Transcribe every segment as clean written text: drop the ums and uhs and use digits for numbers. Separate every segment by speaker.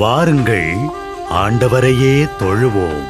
Speaker 1: வாருங்கள், ஆண்டவரையே தொழுவோம்.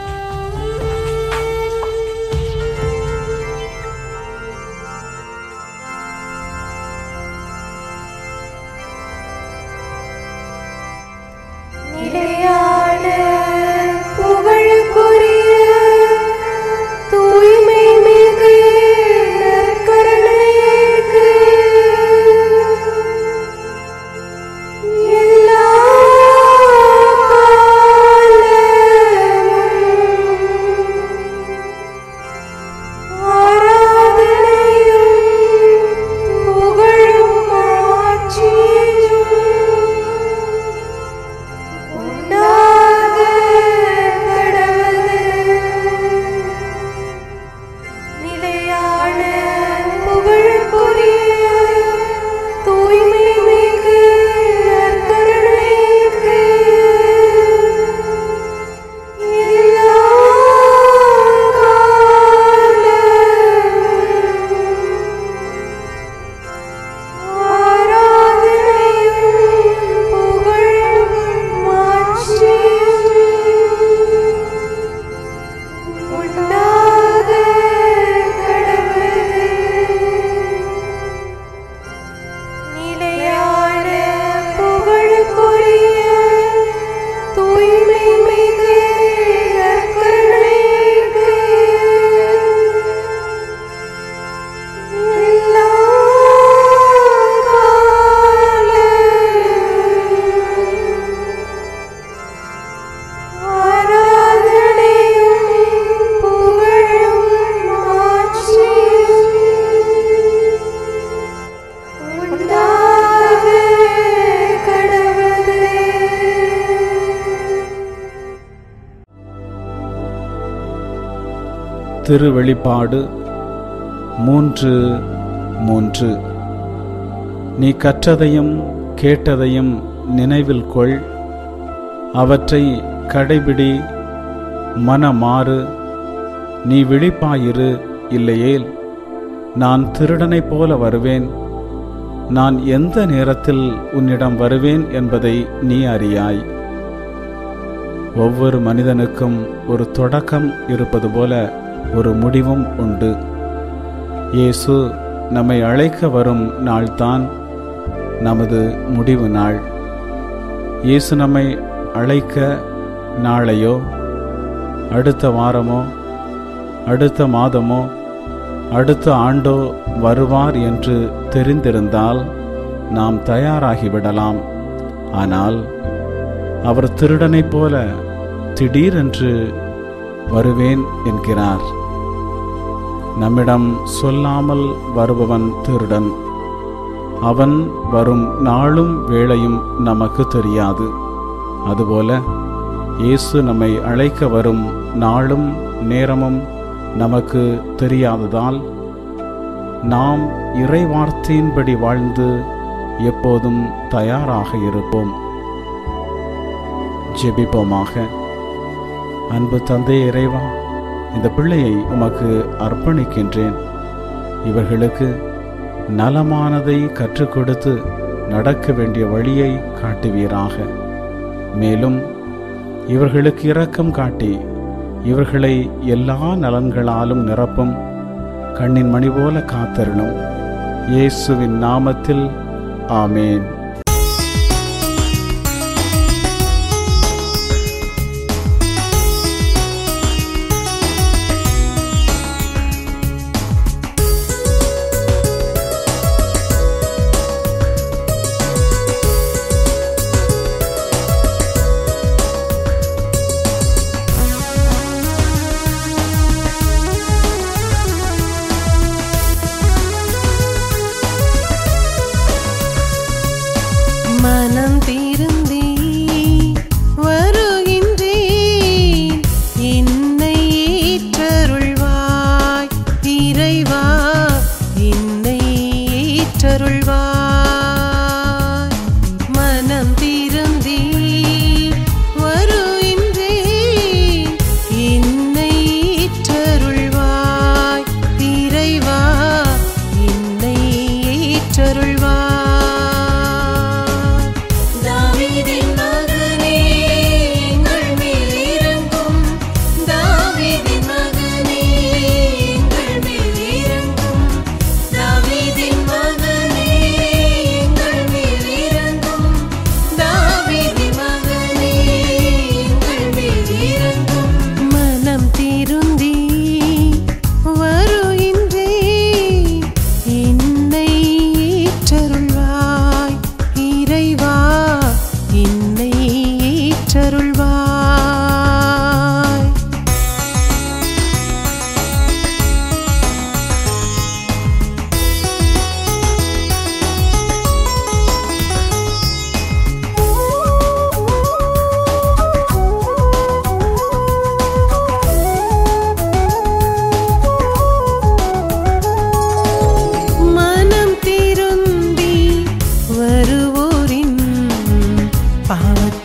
Speaker 2: திருவெளிப்பாடு 3:3. நீ கற்றதையும் கேட்டதையும் நினைவில் கொள், அவற்றை கடைபிடி, மனமாறு, நீ விழிப்பாயிரு, இல்லையேல் நான் திருடனைப் போல வருவேன். நான் எந்த நேரத்தில் உன்னிடம் வருவேன் என்பதை நீ அறியாய். ஒவ்வொரு மனிதனுக்கும் ஒரு தொடக்கம் இருப்பது போல ஒரு முடிவும் உண்டு. இயேசு நம்மை அழைக்க வரும் நாள்தான் நமது முடிவு நாள். இயேசு நம்மை அழைக்க நாளையோ, அடுத்த வாரமோ, அடுத்த மாதமோ, அடுத்த ஆண்டோ வருவார் என்று தெரிந்திருந்தால் நாம் தயாராகிவிடலாம். ஆனால் அவர் திருடனைப் போல திடீரென்று வருவேன் என்கிறார். நம்மிடம் சொல்லாமல் வருபவன் திருடன். அவன் வரும் நாளும் வேளையும் நமக்கு தெரியாது. அதுபோல இயேசு நம்மை அழைக்க வரும் நாளும் நேரமும் நமக்கு தெரியாததால் நாம் இறை வார்த்தையின்படி வாழ்ந்து எப்போதும் தயாராக இருப்போம். ஜெபிப்போமாக. அன்பு தந்தை இறைவா, இந்த பிள்ளையை உமக்கு அர்ப்பணிக்கின்றேன். இவர்களுக்கு நலமானதை கற்றுக் கொடுத்து நடக்க வேண்டிய வழியை காட்டுவீராக. மேலும் இவர்களுக்கு இரக்கம் காட்டி இவர்களை எல்லா நலன்களாலும் நிரப்பும். கண்ணின் மணி போல காத்தருளும். இயேசுவின் நாமத்தில் ஆமேன்.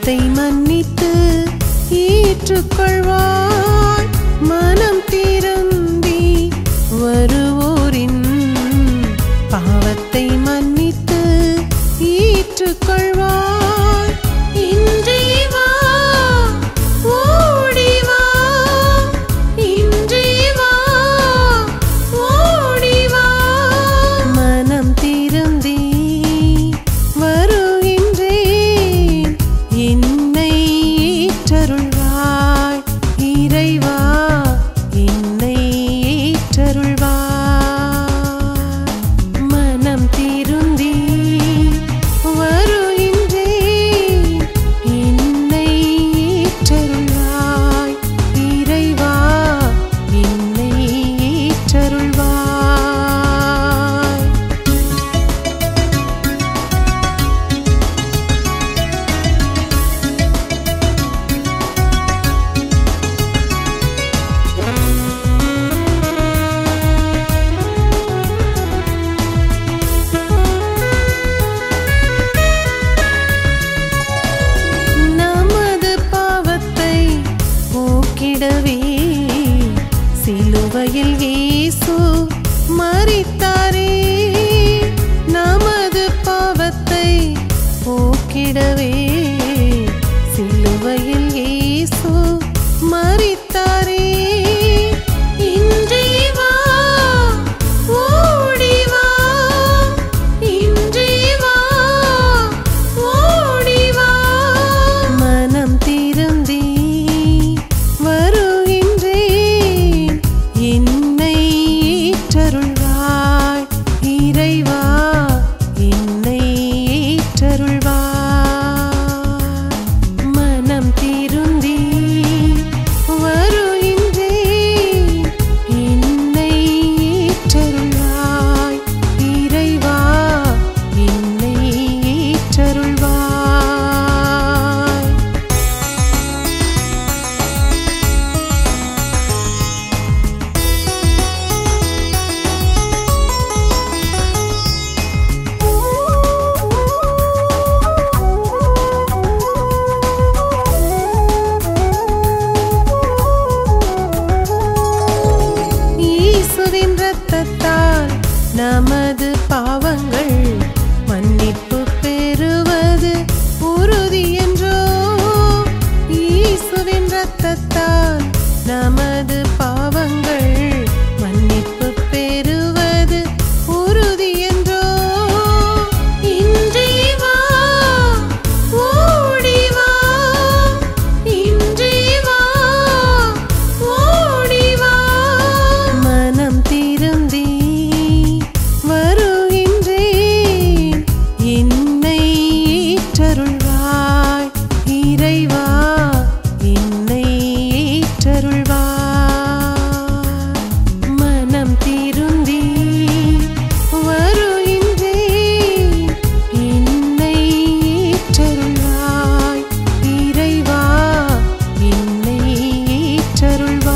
Speaker 3: பாவத்தை மன்னித்து ஏற்றுக்கொள்வாய். மனம் திருந்தி வருவோரின் பாவத்தை மன்னித்து ஏற்றுக்கொள்வாய். இன்றே வா ஓடி வா, இன்றே வா ஓடி வா. மனம் திருந்தி வருகின்றேன், என்னை ஏற்றருள்வாய். இறைவா என்னை ஏற்றருள்வாய். மனம் திருந்தி வருகின்றேன், என்னை ஏற்றருள்வாய். இறைவா என்னை ஏற்றருள்வாய். நமது பாவத்தை போக்கிடவே சிலுவையில் இயேசு மரித்தாரே. நமது பாவத்தை போக்கிடவே சிலுவையில் இயேசு மரித்தாரே. இன்றே வா ஓடி வா, இன்றே வா ஓடி வா. மனம் திருந்தி வருகின்றேன், என்னை ஏற்றருள்வாய். இறைவா என்னை ஏற்றருள்வாய். மனம் திருந்தி வருகின்றேன், என்னை ஏற்றருள்வாய். இறைவா என்னை ஏற்றருள்வாய். இயேசுவின் இரத்தத்தால் நமது பாவங்கள் மன்னிப்பு பெறுவது உறுதி என்றோ. இயேசுவின் இரத்தத்தால் நமது பாவங்கள் மன்னிப்பு பெறுவது உறுதி என்றோ. இன்றே வா ஓடி வா, இன்றே வா ஓடி வா. மனம் திருந்தி வருகின்றேன், என்னை ஏற்றருள்வாய். இறைவா என்னை ஏற்றருள்வாய். மனம் திருந்தி வருகின்றேன், என்னை ஏற்றருள்வாய். இறைவா என்னை ஏற்றருள்வாய்.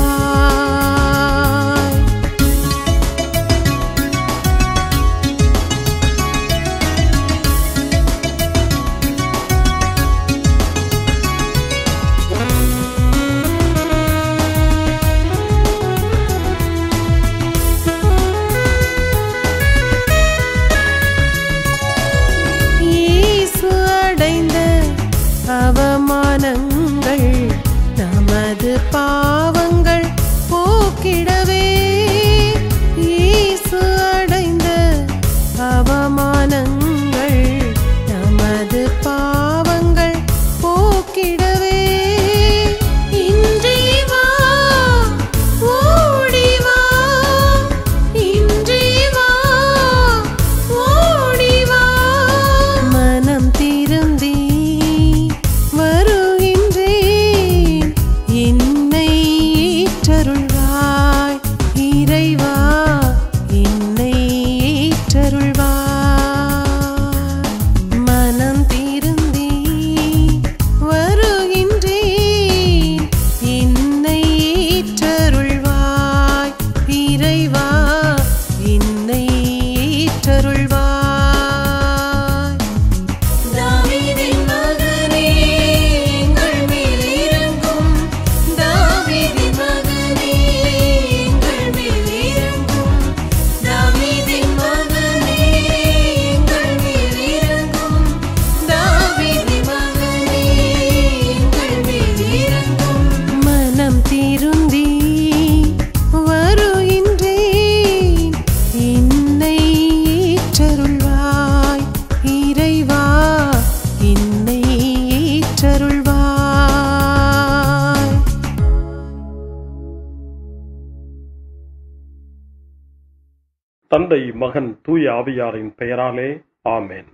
Speaker 4: தந்தை, மகன், தூய ஆவியாரின் பெயராலே ஆமென்.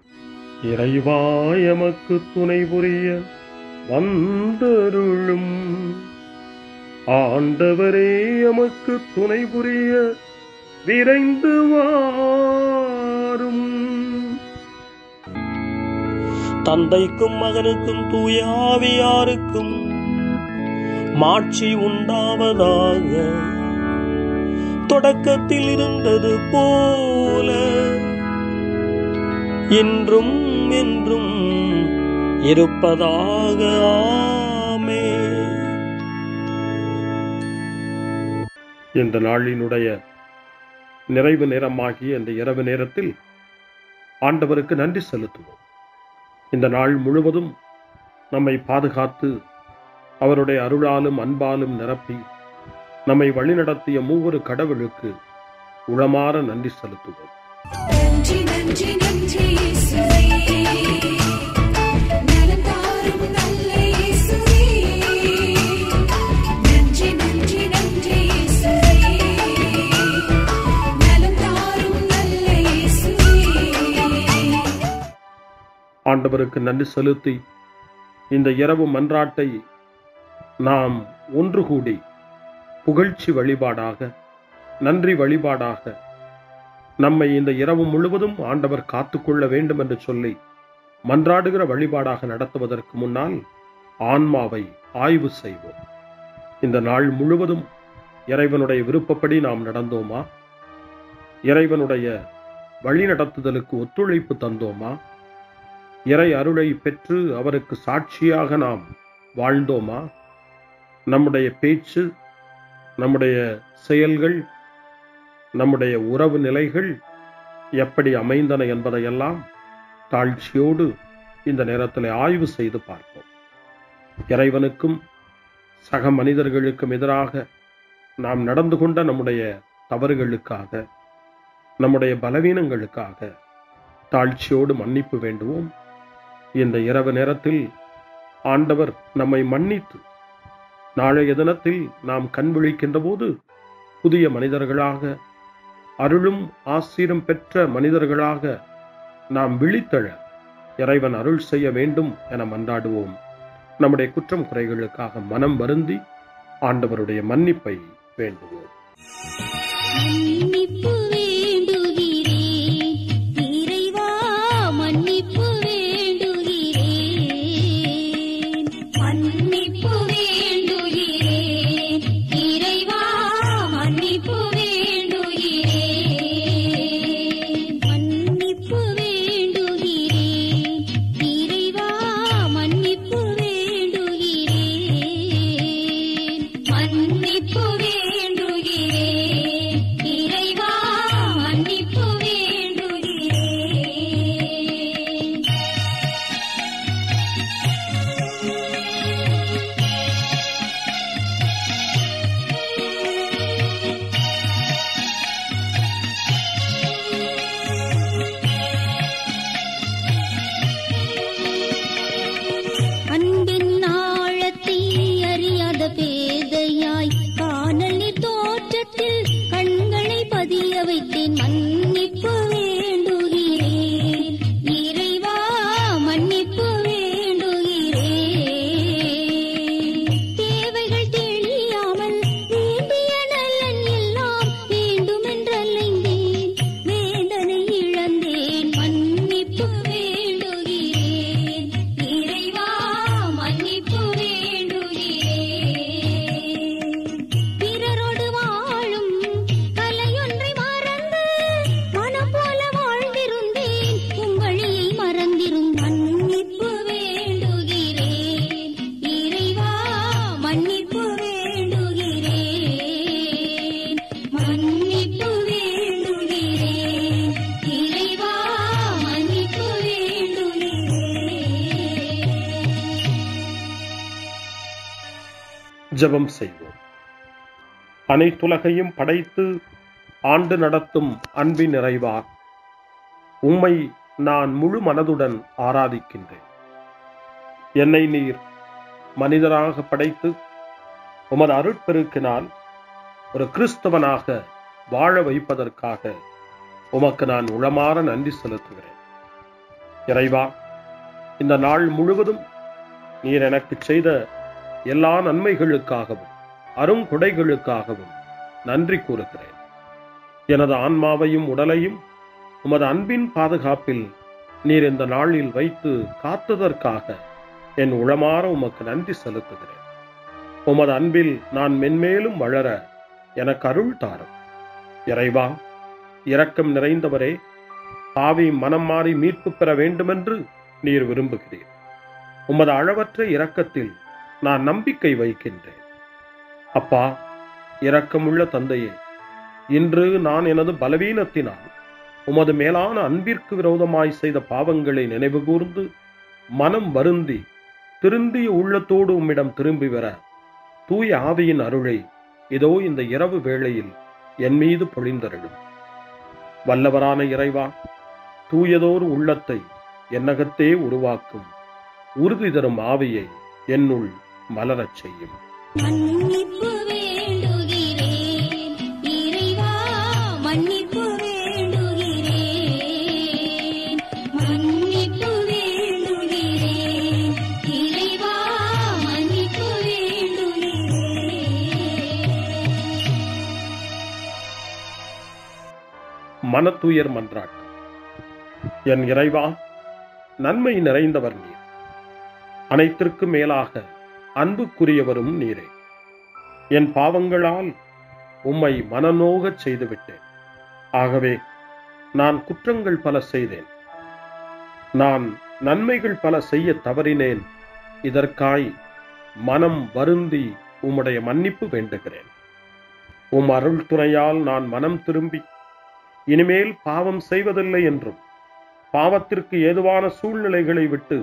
Speaker 4: இறைவா எமக்கு துணை புரிய வந்தருளும். ஆண்டவரே எமக்கு துணை புரிய விரைந்து வாரும்.
Speaker 5: தந்தைக்கும் மகனுக்கும் தூய ஆவியாருக்கும் மாட்சி உண்டாவதாக. தொடக்கத்தில் இருந்தது போல இன்றும் என்றும் இருப்பதாக. ஆமென்.
Speaker 4: இந்த நாளினுடைய நிறைவு நேரமாகிய இந்த இரவு நேரத்தில் ஆண்டவருக்கு நன்றி செலுத்துவோம். இந்த நாள் முழுவதும் நம்மை பாதுகாத்து அவருடைய அருளாலும் அன்பாலும் நிரப்பி நம்மை வழிநடத்திய மூவொரு கடவுளுக்கு உளமாற நன்றி செலுத்துவோம்.
Speaker 6: நன்றி நன்றி நன்றி இயேசுவே, நலம் தாரும் நல்ல இயேசுவே. நன்றி நன்றி நன்றி இயேசுவே, நலம் தாரும் நல்ல இயேசுவே.
Speaker 4: ஆண்டவருக்கு நன்றி செலுத்தி இந்த இரவு மன்றாட்டை நாம் ஒன்று கூடி புகழ்ச்சி வழிபாடாக, நன்றி வழிபாடாக நம்மை இந்த இரவு முழுவதும் ஆண்டவர் காத்துக்கொள்ள வேண்டும் என்று சொல்லி மன்றாடுகிற வழிபாடாக நடத்துவதற்கு முன்னால் ஆன்மாவை ஆய்வு செய்வோம். இந்த நாள் முழுவதும் இறைவனுடைய விருப்பப்படி நாம் நடந்தோமா? இறைவனுடைய வழி நடத்துதலுக்கு ஒத்துழைப்பு தந்தோமா? இறை அருளை பெற்று அவருக்கு சாட்சியாக நாம் வாழ்ந்தோமா? நம்முடைய பேச்சு, நம்முடைய செயல்கள், நம்முடைய உறவு நிலைகள் எப்படி அமைந்தன என்பதையெல்லாம் தாழ்ச்சியோடு இந்த நேரத்தில் ஆய்வு செய்து பார்ப்போம். இறைவனுக்கும் சக மனிதர்களுக்கும் எதிராக நாம் நடந்து கொண்ட நம்முடைய தவறுகளுக்காக, நம்முடைய பலவீனங்களுக்காக தாழ்ச்சியோடு மன்னிப்பு வேண்டுவோம். இந்த இரவு நேரத்தில் ஆண்டவர் நம்மை மன்னித்து நாளைய தினத்தில் நாம் கண் விழிக்கின்ற போது புதிய மனிதர்களாக, அருளும் ஆசீரும் பெற்ற மனிதர்களாக நாம் விழித்தெழ இறைவன் அருள் செய்ய வேண்டும் என மன்றாடுவோம். நம்முடைய குற்றம் குறைகளுக்காக மனம் வருந்தி ஆண்டவருடைய மன்னிப்பை வேண்டுவோம்.
Speaker 6: மன்னிப்பு வேண்டுகிறேன் இறைவா, மன்னிப்பு வேண்டுகிறேன். மன்னிப்பு வேண்டுகிறேன் இறைவா, மன்னிப்பு வேண்டுகிறேன். மன்னிப்பு வேண்டுகிறேன் இறைவா, மன்னிப்பு வேண்டுகிறேன். மன்னிப்பு வேண்டுகிறேன் இறைவா, மன்னிப்பு வேண்டுகிறேன். அன்பின் ஆழத்தை அறியாத பேதையாய் காணல் நீர் தோற்றத்தில் கண்களை பதிய வைத்தேன். மன்னிப்பு வேண்டுகிறேன் இறைவா, மன்னிப்பு வேண்டுகிறேன். தேவைகள் தெளியாமல் வேண்டிய நலன் எல்லாம் வேண்டுமென்றலைந்தேன், வேதனை இழந்தேன். மன்னிப்பு வேண்டுகிறேன் இறைவா, மன்னிப்பு வேண்டுகிறேன். பிறரோடு வாழும் கலையொன்றை மறந்து மனம் போல வாழ்ந்திருந்தேன், உம் வழியை மறந்திரும். மன்னிப்பு வேண்டுகிறேன் இறைவா, மன்னிப்பு வேண்டுகிறேன். மன்னிப்பு வேண்டுகிறேன் இறைவா, மன்னிப்பு வேண்டுகிறேன்.
Speaker 4: ஜெபம் செய்வோம். அனைத்துலகையும் படைத்து ஆண்டு நடத்தும் அன்பின் நிறைவா, உம்மை நான் முழு மனதுடன் ஆராதிக்கின்றேன். என்னை நீர் மனிதராக படைத்து உமது அருட்பெருக்கினால் ஒரு கிறிஸ்தவனாக வாழ வைப்பதற்காக உமக்கு நான் உளமாற நன்றி செலுத்துகிறேன். இறைவா, இந்த நாள் முழுவதும் நீர் எனக்கு செய்த எல்லா நன்மைகளுக்காகவும் அருங்கொடைகளுக்காகவும் நன்றி கூறுகிறேன். எனது ஆன்மாவையும் உடலையும் உமது அன்பின் பாதுகாப்பில் நீர் இந்த நாளில் வைத்து காத்ததற்காக என் உளமாற உமக்கு நன்றி செலுத்துகிறேன். உமது அன்பில் நான் மென்மேலும் வளர எனக்கு அருள் தாரும். இறைவா, இரக்கம் நிறைந்தவரே, பாவி மனம் மாறி மீட்பு பெற வேண்டுமென்று நீர் விரும்புகிறீர். உமது அளவற்ற இரக்கத்தில் நான் நம்பிக்கை வைக்கின்றேன். அப்பா, இரக்கமுள்ள தந்தையே, இன்று நான் எனது பலவீனத்தினால் உமது மேலான அன்பிற்கு விரோதமாய் செய்த பாவங்களை நினைவு கூர்ந்து மனம் வருந்தி திருந்திய உள்ளத்தோடு உம்மிடம் திரும்பி வர தூய ஆவியின் அருளை இதோ இந்த இரவு வேளையில் என் மீது பொழிந்தருளும். வல்லவரான இறைவா, தூயதோர் உள்ளத்தை என்னகத்தே உருவாக்கும் உறுதி தரும் ஆவியை என்னுள் மலரச் செய்யும்.
Speaker 6: மன்னிப்பு வேண்டுகிறேன் இறைவா, மன்னிப்பு வேண்டுகிறேன், மன்னிப்பு வேண்டுகிறேன் இறைவா, மன்னிப்பு வேண்டுகிறேன்.
Speaker 4: மனத்துயர் மன்றாட்டு. என் இறைவா, நன்மை நிறைந்தவர் நீர், அனைத்திற்கு மேலாக அன்புக்குரியவரும் நீரே. என் பாவங்களால் உம்மை மனநோகச் செய்துவிட்டேன். ஆகவே நான் குற்றங்கள் பல செய்தேன். நான் நன்மைகள் பல செய்ய தவறினேன். இதற்காய் மனம் வருந்தி உம்முடைய மன்னிப்பு வேண்டுகிறேன். உம் அருள் துணையால் நான் மனம் திரும்பி இனிமேல் பாவம் செய்வதில்லை என்றும் பாவத்திற்கு ஏதுவான சூழ்நிலைகளை விட்டு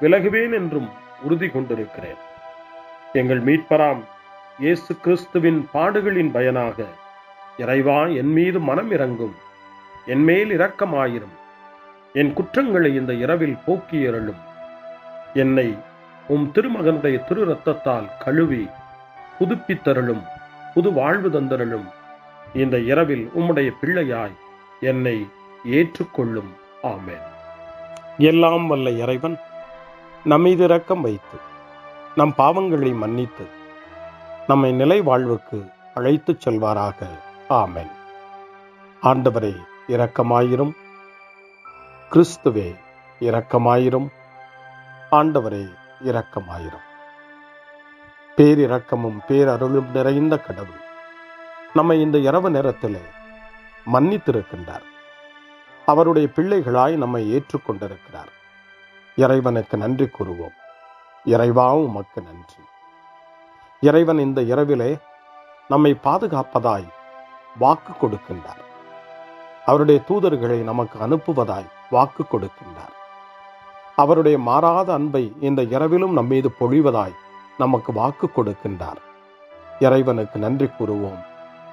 Speaker 4: விலகுவேன் என்றும் உறுதி கொண்டிருக்கிறேன். எங்கள் மீட்பராம் இயேசு கிறிஸ்துவின் பாடுகளின் பயனாக இறைவா, என் மீது மனம் இறங்கும், என் மேல் இரக்கமாயிரும். என் குற்றங்களை இந்த இரவில் போக்கியருளும். என்னை உம் திருமகனுடைய திரு இரத்தத்தால் கழுவி புதுப்பித்தருளும், புது வாழ்வு தந்தருளும். இந்த இரவில் உம்முடைய பிள்ளையாய் என்னை ஏற்றுக்கொள்ளும். ஆமென். எல்லாம் வல்ல இறைவன் நம்மீது இரக்கம் வைத்து நம் பாவங்களை மன்னித்து நம்மை நிலை வாழ்வுக்கு அழைத்துச் செல்வாராக. ஆமென். ஆண்டவரே இரக்கமாயிரும். கிறிஸ்துவே இரக்கமாயிரும். ஆண்டவரே இரக்கமாயிரும். பேரிரக்கமும் பேரருளும் நிறைந்த கடவுள் நம்மை இந்த இரவு நேரத்திலே மன்னித்திருக்கின்றார். அவருடைய பிள்ளைகளாய் நம்மை ஏற்றுக்கொண்டிருக்கிறார். இறைவனுக்கு நன்றி கூறுவோம். இறைவா, உமக்கு நன்றி. இறைவன் இந்த இரவிலே நம்மை பாதுகாப்பதாய் வாக்கு கொடுக்கின்றார். அவருடைய தூதர்களை நமக்கு அனுப்புவதாய் வாக்கு கொடுக்கின்றார். அவருடைய மாறாத அன்பை இந்த இரவிலும் நம்மீது பொழிவதாய் நமக்கு வாக்கு கொடுக்கின்றார். இறைவனுக்கு நன்றி கூறுவோம்.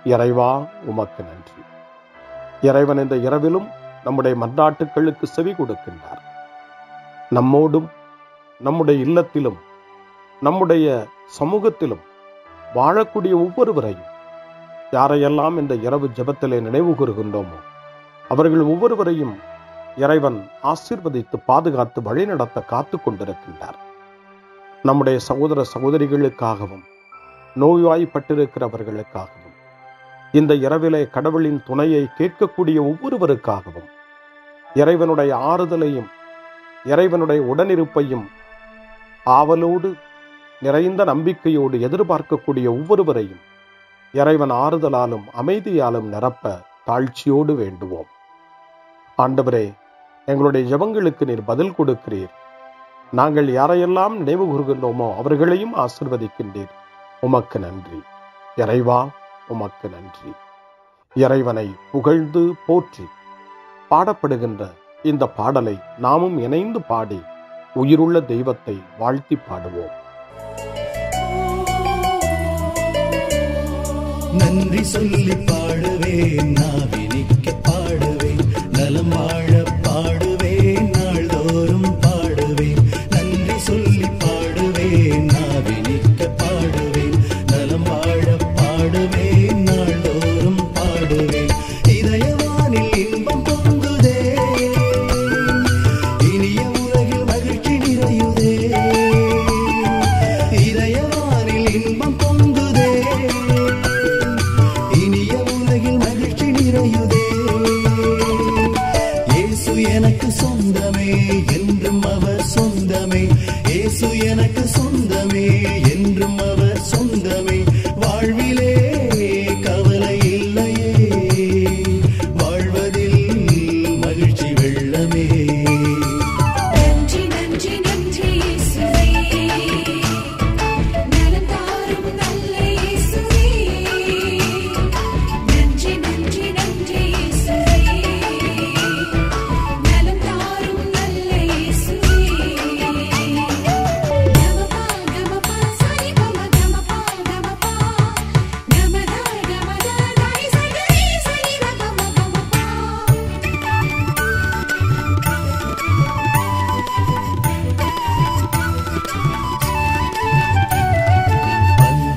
Speaker 4: இறைவா, உமக்கு நன்றி. இறைவன் இந்த இரவிலும் நம்முடைய மன்றாட்டுக்களுக்கு செவி கொடுக்கின்றார். நம்மோடும் நம்முடைய இல்லத்திலும் நம்முடைய சமூகத்திலும் வாழக்கூடிய ஒவ்வொருவரையும், யாரையெல்லாம் இந்த இரவு ஜெபத்திலே நினைவு கூறுகின்றோமோ அவர்கள் ஒவ்வொருவரையும் இறைவன் ஆசீர்வதித்து பாதுகாத்து வழிநடத்த காத்து கொண்டிருக்கின்றார். நம்முடைய சகோதர சகோதரிகளுக்காகவும் நோய்வாய்ப்பட்டிருக்கிறவர்களுக்காகவும் இந்த இரவிலே கடவுளின் துணையை கேட்கக்கூடிய ஒவ்வொருவருக்காகவும் இறைவனுடைய ஆறுதலையும் இறைவனுடைய உடனிருப்பையும் ஆவலோடு நிறைந்த நம்பிக்கையோடு எதிர்பார்க்கக்கூடிய ஒவ்வொருவரையும் இறைவன் ஆறுதலாலும் அமைதியாலும் நிரப்ப தாழ்ச்சியோடு வேண்டுவோம். ஆண்டவரே, எங்களுடைய ஜெபங்களுக்கு நீர் பதில் கொடுக்கிறீர். நாங்கள் யாரையெல்லாம் நினைவு கூறுகின்றோமோ அவர்களையும் ஆசீர்வதிக்கின்றீர். உமக்கு நன்றி. இறைவா, உமக்கு நன்றி. இறைவனை புகழ்ந்து போற்றி பாடப்படுகின்ற இந்த பாடலை நாமும் இணைந்து பாடி உயிருள்ள தெய்வத்தை வாழ்த்தி பாடுவோம்.
Speaker 7: நன்றி சொல்லி பாடுவேன், நாவினிக்க பாடுவேன், நலம் வாழ பாடுவேன், நாள்தோறும் பாடுவேன். நன்றி சொல்லி பாடுவேன், நாவினிக்க பாடுவேன், நலம் வாழ பாடுவேன், நாள்தோறும் பாடுவேன். இதயவானில்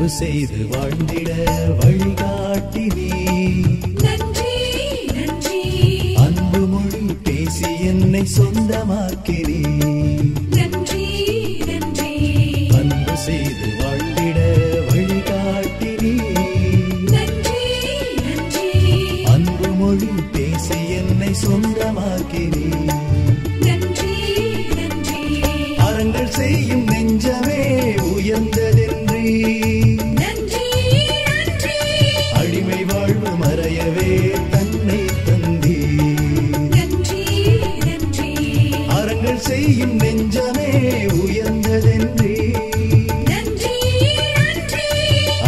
Speaker 7: அன்பு செய்து வாழ்ந்திட வழிகாட்டினே.
Speaker 6: நன்றி நன்றி
Speaker 7: அன்பு மொழி பேசி என்னை சொந்தமாக்கினே.
Speaker 6: நன்றி நன்றி
Speaker 7: அன்பு செய்து வாழ்ந்திட வழிகாட்டினே.
Speaker 6: நன்றி நன்றி
Speaker 7: அன்பு மொழி பேசி என்னை சொந்தமாக்கினே.
Speaker 6: நன்றி நன்றி
Speaker 7: அறங்கள் செய்யும் நெஞ்சமே உயர்ந்ததென்றே.
Speaker 6: நன்றி நன்றி
Speaker 7: அடிமை வாழ்வு மறையவே தன்னை தந்தே.
Speaker 6: நன்றி நன்றி
Speaker 7: அறங்கள் செய்யும் நெஞ்சமே உயர்ந்ததென்றே.
Speaker 6: நன்றி நன்றி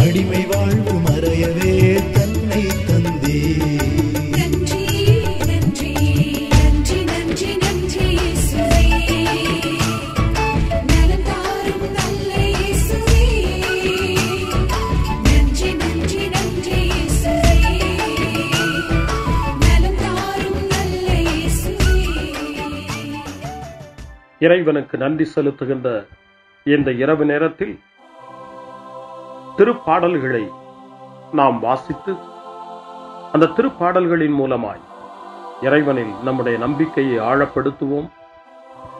Speaker 7: அடிமை வாழ்வு மறையவே தன்னை தந்தே.
Speaker 6: நன்றி நன்றி நன்றி நன்றி நன்றி இயேசுவே நலம் தாரும் நல்ல இயேசுவே நன்றி நன்றி நன்றி இயேசுவே நலம் தாரும் நல்ல இயேசுவே.
Speaker 4: இறைவனுக்கு நன்றி செலுத்துகின்ற இந்த இரவு நேரத்தில் திருப்பாடல்களை நாம் வாசித்து அந்த திருப்பாடல்களின் மூலமாய் இறைவனில் நம்முடைய நம்பிக்கையை ஆழப்படுத்துவோம்.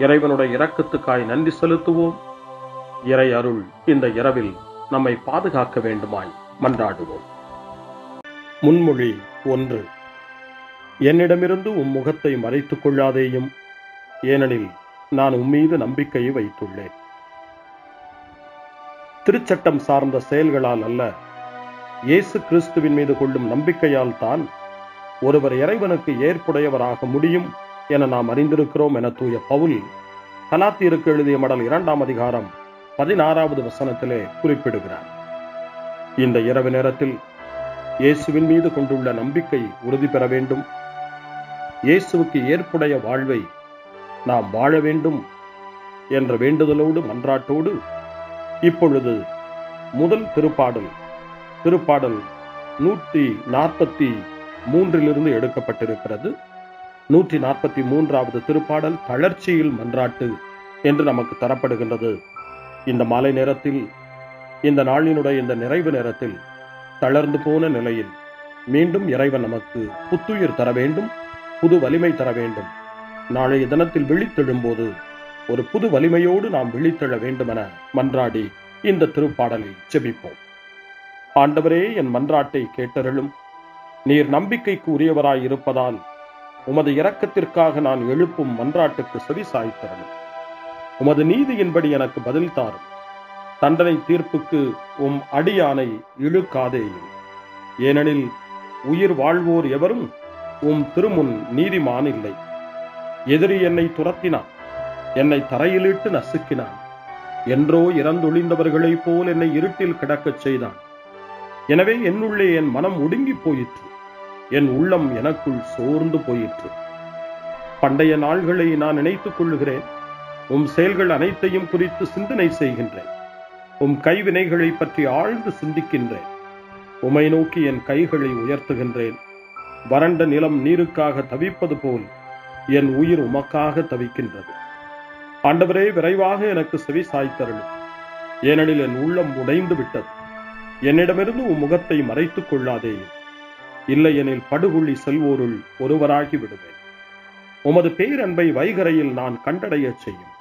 Speaker 4: இறைவனுடைய இரக்கத்துக்காய் நன்றி செலுத்துவோம். இறை அருள் இந்த இரவில் நம்மை பாதுகாக்க வேண்டுமாய் மன்றாடுவோம். முன்மொழி 1. என்னிடமிருந்து உம் முகத்தை மறைத்துக் கொள்ளாதேயும், ஏனெனில் நான் உம்மீது நம்பிக்கையை வைத்துள்ளேன். திருச்சட்டம் சார்ந்த செயல்களால் அல்ல, இயேசு கிறிஸ்துவின் மீது கொள்ளும் நம்பிக்கையால் தான் ஒருவர் இறைவனுக்கு ஏற்புடையவராக முடியும் என நாம் அறிந்திருக்கிறோம் என தூய பவுல் கலாத்தியருக்கு எழுதிய மடல் 2ஆம் அதிகாரம் 16வது வசனத்திலே குறிப்பிடுகிறார். இந்த இரவு நேரத்தில் இயேசுவின் மீது கொண்டுள்ள நம்பிக்கை உறுதி பெற வேண்டும். இயேசுவுக்கு ஏற்புடைய வாழ்வை நாம் வாழ வேண்டும் என்ற வேண்டுதலோடு மன்றாட்டோடு இப்பொழுது முதல் திருப்பாடல் 143 எடுக்கப்பட்டிருக்கிறது. 143வது திருப்பாடல் தளர்ச்சியில் மன்றாட்டு என்று நமக்கு தரப்படுகின்றது. இந்த மாலை நேரத்தில், இந்த நாளினுடைய இந்த நிறைவு நேரத்தில் தளர்ந்து போன நிலையில் மீண்டும் இறைவன் நமக்கு புத்துயிர் தர வேண்டும், புது வலிமை தர வேண்டும். நாளைய தினத்தில் விழித்தெழும்போது ஒரு புது வலிமையோடு நாம் விழித்தெழ வேண்டும் என மன்றாடி இந்த திருப்பாடலை ஜெபிப்போம். ஆண்டவரே, என் மன்றாட்டை கேட்டருளும். நீர் நம்பிக்கைக்கு உரியவராய் இருப்பதால் உமது இரக்கத்திற்காக நான் எழுப்பும் மன்றாட்டுக்கு செவி சாய்த்தருளும். உமது நீதியின்படி எனக்கு பதில் தாரும். தண்டனை தீர்ப்புக்கு உம் அடியானை இழுக்காதேயும், ஏனெனில் உயிர் வாழ்வோர் எவரும் உம் திருமுன் நீதிமான் இல்லை. எதிரி என்னை துரத்தினான், என்னை தரையிலிட்டு நசுக்கினான். என்றோ இறந்தொழிந்தவர்களைப் போல் என்னை இருட்டில் கிடக்கச் செய்தான். எனவே என்னுள்ளே என் மனம் ஒடுங்கி போயிற்று, என் உள்ளம் எனக்குள் சோர்ந்து போயிற்று. பண்டைய நாள்களை நான் நினைத்துக் கொள்ளுகிறேன். உம் செயல்கள் அனைத்தையும் குறித்து சிந்தனை செய்கின்றேன். உம் கைவினைகளை பற்றி ஆழ்ந்து சிந்திக்கின்றேன். உமை நோக்கி என் கைகளை உயர்த்துகின்றேன். வறண்ட நிலம் நீருக்காக தவிப்பது போல் என் உயிர் உமக்காக தவிக்கின்றது. ஆண்டவரே, விரைவாக எனக்கு செவி சாய்த்தருளும், ஏனெனில் என் உள்ளம் உடைந்து விட்டது. என்னிடமிருந்து உம் முகத்தை மறைத்துக் கொள்ளாதேயும், இல்லையெனில் படுகுழி செல்வோருள் ஒருவராகி விடுவேன். உமது பேரன்பை வைகரையில் நான் கண்டடையச் செய்யும்,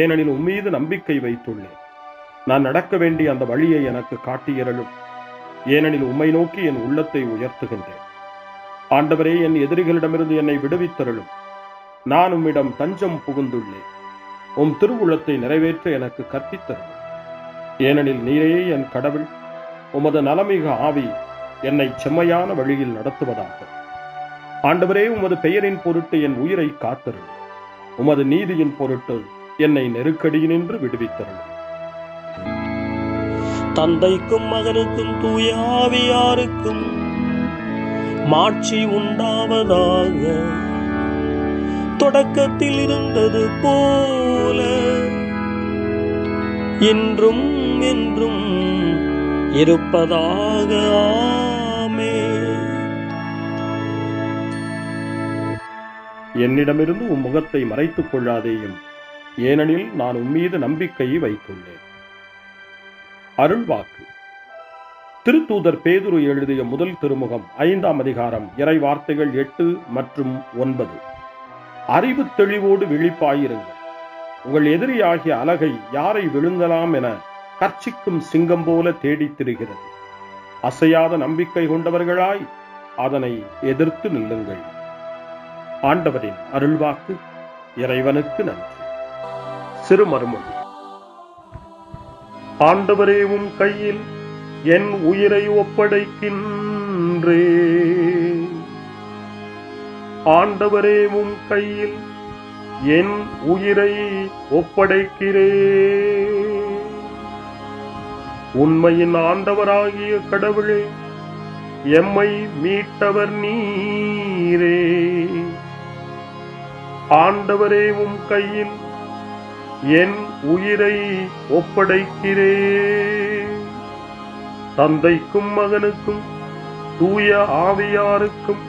Speaker 4: ஏனெனில் உம்மீது நம்பிக்கை வைத்துள்ளேன். நான் நடக்க வேண்டிய அந்த வழியை எனக்கு காட்டியருளும், ஏனெனில் உம்மை நோக்கி என் உள்ளத்தை உயர்த்துகின்றேன். ஆண்டவரே, என் எதிரிகளிடமிருந்து என்னை விடுவித்தருளும். நான் உம்மிடம் தஞ்சம் புகுந்துள்ளேன். உம் திருவுளத்தை நிறைவேற்ற எனக்கு கற்பித்தருளும், ஏனெனில் நீரே என் கடவுள். உமது நலமிகு ஆவி என்னை செம்மையான வழியில் நடத்துவதாக. ஆண்டவரே, உமது பெயரின் பொருட்டு என் உயிரை காத்தருளும். உமது நீதியின் பொருட்டு என்னை நெருக்கடியினின்று விடுவித்தருளும்.
Speaker 5: தந்தைக்கும் மகனுக்கும் தூய ஆவியாருக்கும் மாட்சி உண்டாவதாக. தொடக்கத்தில் இருந்தது போல இன்றும் என்றும் இருப்பதாக. ஆமென்.
Speaker 4: என்னிடமிருந்து உம் முகத்தை மறைத்துக் கொள்ளாதேயும், ஏனெனில் நான் உம்மீது நம்பிக்கையை வைத்துள்ளேன். அருள்வாக்கு. திருத்தூதர் பேதுரு எழுதிய முதல் திருமுகம் 5ஆம் அதிகாரம் இறை வார்த்தைகள் 8 மற்றும் 9. அறிவு தெளிவோடு விழிப்பாயிருங்கள். உங்கள் எதிரியாகிய அலகை யாரை விழுங்கலாம் என கர்ச்சிக்கும் சிங்கம் போல தேடித் திரிகிறது. அசையாத நம்பிக்கை கொண்டவர்களாய் அதனை எதிர்த்து நில்லுங்கள். ஆண்டவரின் அருள்வாக்கு. இறைவனுக்கு நன்றி. சிறுமறுமொழி. ஆண்டவரே, உம் கையில் என் உயிரை ஒப்படைக்கின்றே. ஆண்டவரே, உம் கையில் என் உயிரை ஒப்படைக்கிறே. உண்மையின் ஆண்டவராகிய கடவுளே, எம்மை மீட்டவர் நீரே. ஆண்டவரே, உம் கையில் என் உயிரை ஒப்படைக்கிறே. தந்தைக்கும் மகனுக்கும் தூய ஆவியாருக்கும்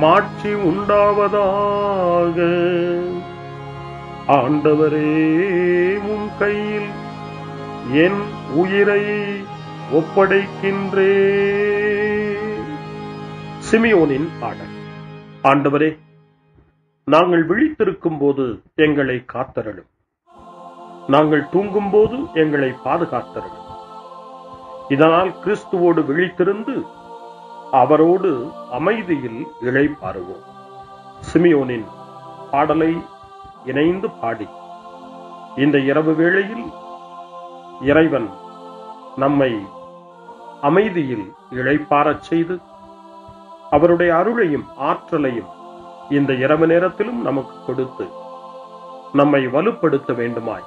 Speaker 4: மாட்சி உண்டாவதாக. ஆண்டவரே, உம் கையில் என் உயிரை ஒப்படைக்கின்றே. சிமியோனின் பாடல். ஆண்டவரே, நாங்கள் விழித்திருக்கும் போது எங்களை காத்தருளும். நாங்கள் தூங்கும் போது எங்களை பாதுகாத்தருளும். இதனால் கிறிஸ்துவோடு விழித்திருந்து அவரோடு அமைதியில் இளைப்பாறுவோம். சிமியோனின் பாடலை இணைந்து பாடி இந்த இரவு வேளையில் இறைவன் நம்மை அமைதியில் இளைப்பாறச் செய்து அவருடைய அருளையும் ஆற்றலையும் இந்த இரவு நேரத்திலும் நமக்கு கொடுத்து நம்மை வலுப்படுத்த வேண்டுமாய்,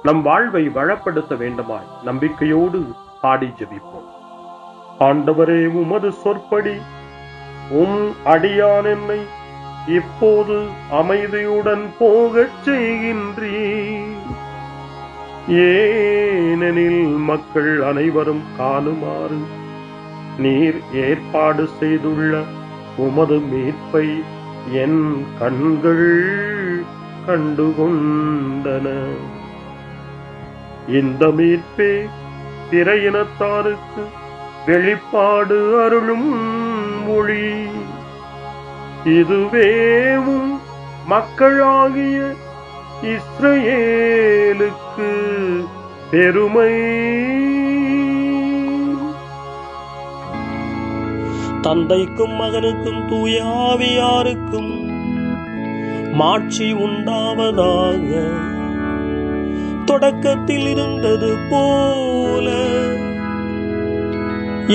Speaker 4: நம் வாழ்வை வளப்படுத்த வேண்டுமாய் நம்பிக்கையோடு பாடி ஜெபிப்போம். ஆண்டவரே, உமது சொற்படி உம் அடியான் என்னை இப்போது அமைதியுடன் போகச் செய்கின்றீர். ஏனெனில் மக்கள் அனைவரும் காணுமாறு நீர் ஏற்பாடு செய்துள்ள உமது மீட்பை என் கண்கள் கண்டுகொண்டன. இந்த மீட்பே பிற இனத்தாருக்கு வெளிப்பாடு அருளும் மொழி. இதுவேவும் மக்களாகிய இஸ்ரவேலுக்கு பெருமை.
Speaker 5: தந்தைக்கும் மகனுக்கும் தூய ஆவியாருக்கும் மாட்சி உண்டாவதாக. தொடக்கத்தில் இருந்தது போல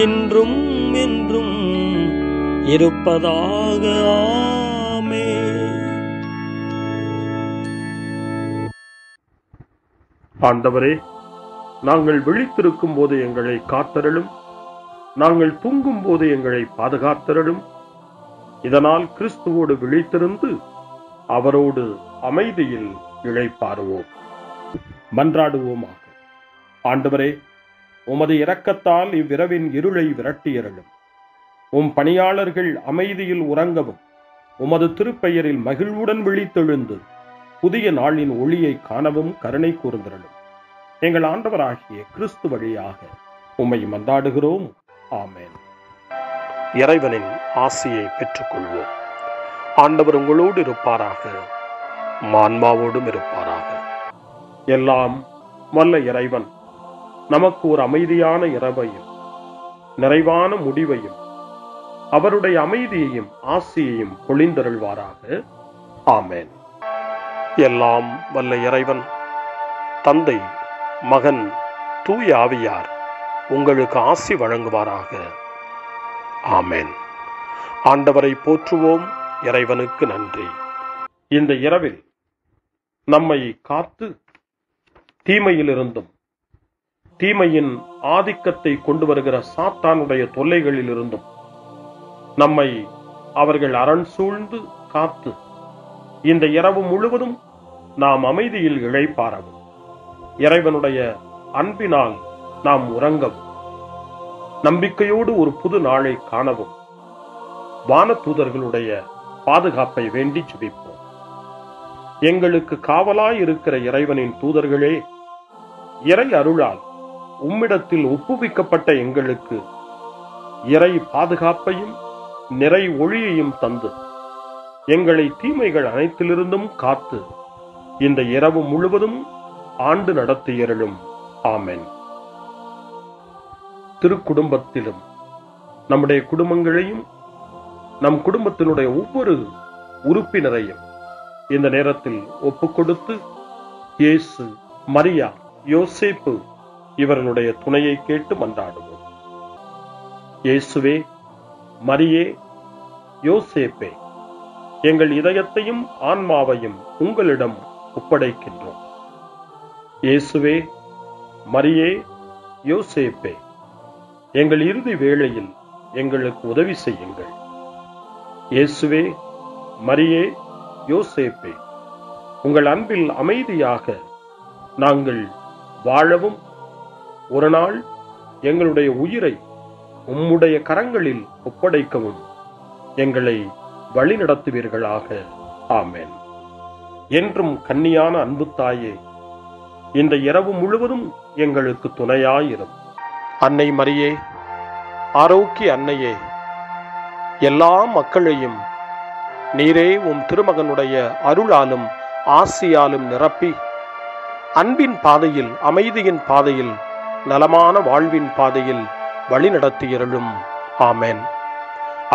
Speaker 5: இன்றும் என்றும் இருப்பதாக. ஆமென்.
Speaker 4: ஆண்டவரே, நாங்கள் விழித்திருக்கும் போது எங்களை காத்தருளும். நாங்கள் தூங்கும் போது எங்களை பாதுகாத்தருளும். இதனால் கிறிஸ்துவோடு விழித்திருந்து அவரோடு அமைதியில் இளைப்பாறுவோம். மன்றாடுவோமாக. ஆண்டவரே, உமது இரக்கத்தால் இவ்விரவின் இருளை விரட்டியருளும். உம் பணியாளர்கள் அமைதியில் உறங்கவும் உமது திருப்பெயரில் மகிழ்வுடன் விழித்தெழுந்து புதிய நாளின் ஒளியை காணவும் கருணை கூர்ந்தருளும். எங்கள் ஆண்டவராகிய கிறிஸ்து வழியாக உம்மை மன்றாடுகிறோம். ஆமென். இறைவனின் ஆசியை பெற்றுக்கொள்வோம். ஆண்டவர் உங்களோடு இருப்பாராக, ஆன்மாவோடும் இருப்பாராக. எல்லாம் வல்ல இறைவன் நமக்கு ஒரு அமைதியான இரவையும் நிறைவான முடிவையும் அவருடைய அமைதியையும் ஆசியையும் பொழிந்தருள்வாராக. ஆமென். எல்லாம் வல்ல இறைவன் தந்தை, மகன், தூய ஆவியார் உங்களுக்கு ஆசி வழங்குவாராக. ஆமென். ஆண்டவரை போற்றுவோம். இறைவனுக்கு நன்றி. இந்த இரவில் நம்மை காத்து தீமையிலிருந்தும் தீமையின் ஆதிக்கத்தை கொண்டு வருகிற சாத்தானுடைய தொல்லைகளிலிருந்தும் நம்மை அவர்கள் அரண் சூழ்ந்து காத்து இந்த இரவு முழுவதும் நாம் அமைதியில் இளைப்பாறவும் இறைவனுடைய அன்பினால் நாம் உறங்கவும் நம்பிக்கையோடு ஒரு புது நாளை காணவும் வானதூதர்களுடைய பாதுகாப்பை வேண்டி ஜெபிப்போம். எங்களுக்கு காவலாய் இருக்கிற இறைவனின் தூதர்களே, இறை அருளால் உம்மிடத்தில் ஒப்புவிக்கப்பட்ட எங்களுக்கு இறை பாதுகாப்பையும் நிறை ஒளியையும் தந்து எங்களை தீமைகள் அனைத்திலிருந்தும் காத்து இந்த இரவு முழுவதும் ஆண்டு நடத்தியருளும். ஆமென். திருக்குடும்பத்திலும் நம்முடைய குடும்பங்களையும் நம் குடும்பத்தினுடைய ஒவ்வொரு உறுப்பினரையும் இந்த நேரத்தில் ஒப்புக்கொடுத்து இயேசு, மரியா, யோசேப்பு இவர்களுடைய துணையை கேட்டு மன்றாடுவோம். இயேசுவே, மரியே, யோசேப்பே, எங்கள் இதயத்தையும் ஆன்மாவையும் உங்களிடம் ஒப்படைக்கின்றோம். இயேசுவே, மரியே, யோசேப்பே, எங்கள் இறுதி வேளையில் எங்களுக்கு உதவி செய்யுங்கள். இயேசுவே, மரியே, யோசேப்பே, உங்கள் அன்பில் அமைதியாக நாங்கள் வாழவும் ஒரு நாள் எங்களுடைய உயிரை உம்முடைய கரங்களில் ஒப்படைக்கவும் எங்களை வழிநடத்துவீர்களாக. ஆமென். என்றும் கன்னியான அன்பு தாயே, இந்த இரவு முழுவதும் எங்களுக்கு துணையாயிரும். அன்னை மரியே, ஆரோக்கிய அன்னையே, எல்லா மக்களையும் நீரே உம் திருமகனுடைய அருளாலும் ஆசியாலும் நிரப்பி அன்பின் பாதையில், அமைதியின் பாதையில், நலமான வாழ்வின் பாதையில் வழிநடத்தியருளும். ஆமென்.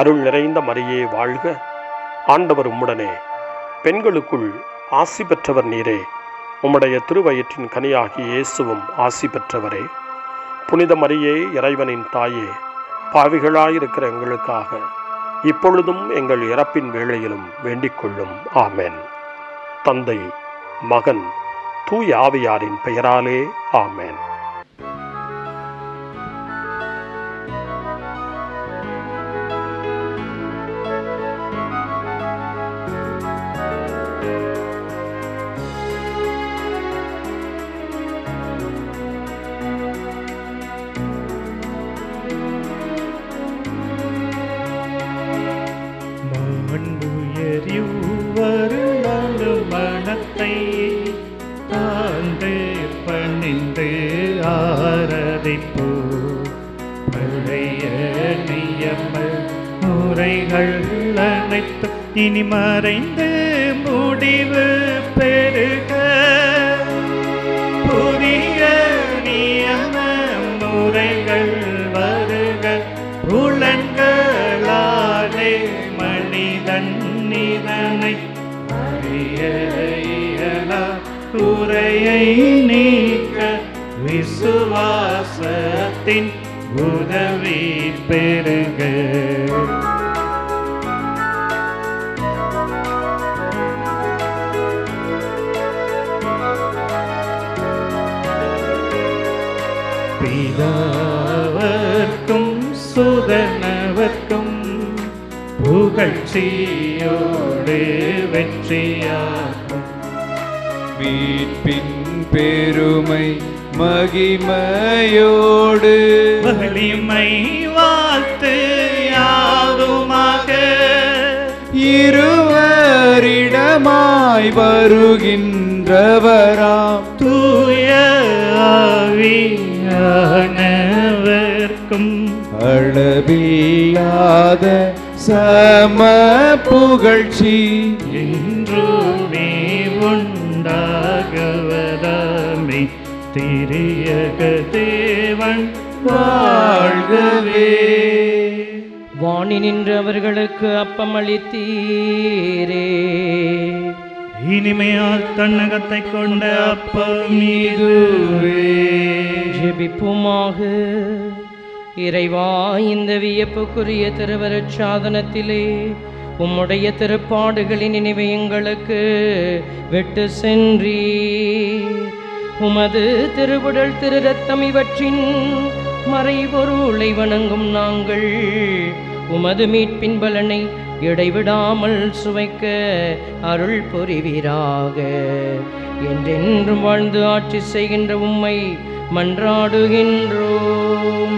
Speaker 4: அருள் நிறைந்த மரியே வாழ்க, ஆண்டவர் உம்முடனே, பெண்களுக்குள் ஆசி பெற்றவர் நீரே, உம்முடைய திருவயிற்றின் கனியாகிய இயேசுவும் ஆசி பெற்றவரே. புனித மரியே, இறைவனின் தாயே, பாவிகளாயிருக்கிற எங்களுக்காக இப்பொழுதும் எங்கள் இறப்பின் வேளையிலும் வேண்டிக் கொள்ளும். ஆமென். தந்தை, மகன், தூய ஆவியாரின் பெயராலே. ஆமென்.
Speaker 8: மனத்தை தாழ்ந்து பணிந்து ஆராதிப்போ, பழைய நியம முறைகள் அனைத்தும் இனி மறைந்து முடிவு பெருக, புதிய நியம முறைகள் வருக. புலன்களாலே மனிதன் இதனை அறிய இயலா, குறையை நீக்க விசுவாசத்தின் உதவி பெருக. பிதாவர்க்கும் சுதனவர்க்கும் புகழ்ச்சியோடு வெற்றியாகும்.
Speaker 9: மீட்பின் பெருமை மகிமையோடு
Speaker 8: வலிமை வாழ்த்து யாதுமாக.
Speaker 9: இருவரிடமாய் வருகின்றவராம்
Speaker 8: தூய ஆவியானவர்க்கும்
Speaker 9: அளவில்லாத சம புகழ்ச்சி
Speaker 8: என்றுமே உண்டாகவதாமே. திரியக தேவன் வாழ்கவே.
Speaker 10: வாணி நின்று அவர்களுக்கு அப்பமளித்தீரே,
Speaker 8: இனிமையால் தன்னகத்தை கொண்ட அப்பம் இதுவே.
Speaker 10: ஜெபிப்புமாக. இறைவா, இந்த வியப்புக்குரிய திருவருட் சாதனத்திலே உம்முடைய திருப்பாடுகளின் நினைவை எங்களுக்கு விட்டு சென்றீர். உமது திருவுடல் திரு ரத்தம் இவற்றின் மறைபொருளை வணங்கும் நாங்கள் உமது மீட்பின் பலனை இடைவிடாமல் சுவைக்க அருள் புரிவீராக. என்றென்றும் வாழ்ந்து ஆட்சி செய்கின்ற உம்மை மன்றாடுகின்றோம்.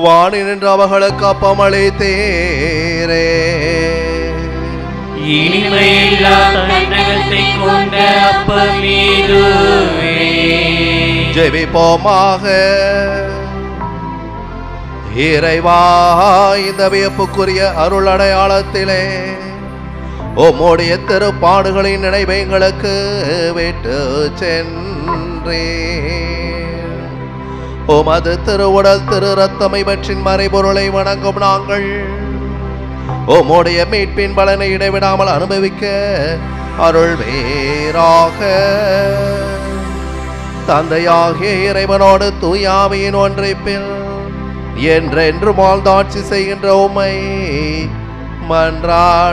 Speaker 11: வாணி நின்று அவர்களுக்கு அப்பமளித்தீரே,
Speaker 8: இனிமையில்லா தன்னகத்தை கொண்ட அப்பமீதுவே.
Speaker 11: ஜெபிப்போமாக. இறைவா, இந்த வியப்புக்குரிய அருள் அடையாளத்திலே உம்முடைய திருப்பாடுகளின் நினைவை எங்களுக்கு விட்டு சென்றே. உமது திருவுடல் திரு ரத்தம் இவற்றின் மறைபொருளை வணங்கும் நாங்கள் உம்முடைய மீட்பின் பலனை இடைவிடாமல் அனுபவிக்க அருள் வேறாக. தந்தையாகிய இறைவனோடு தூயாவியின் ஒன்றிப்பில் என்றென்று வாழ்ந்தாட்சி செய்கின்ற உம்மை மன்றாடுகின்றோம்.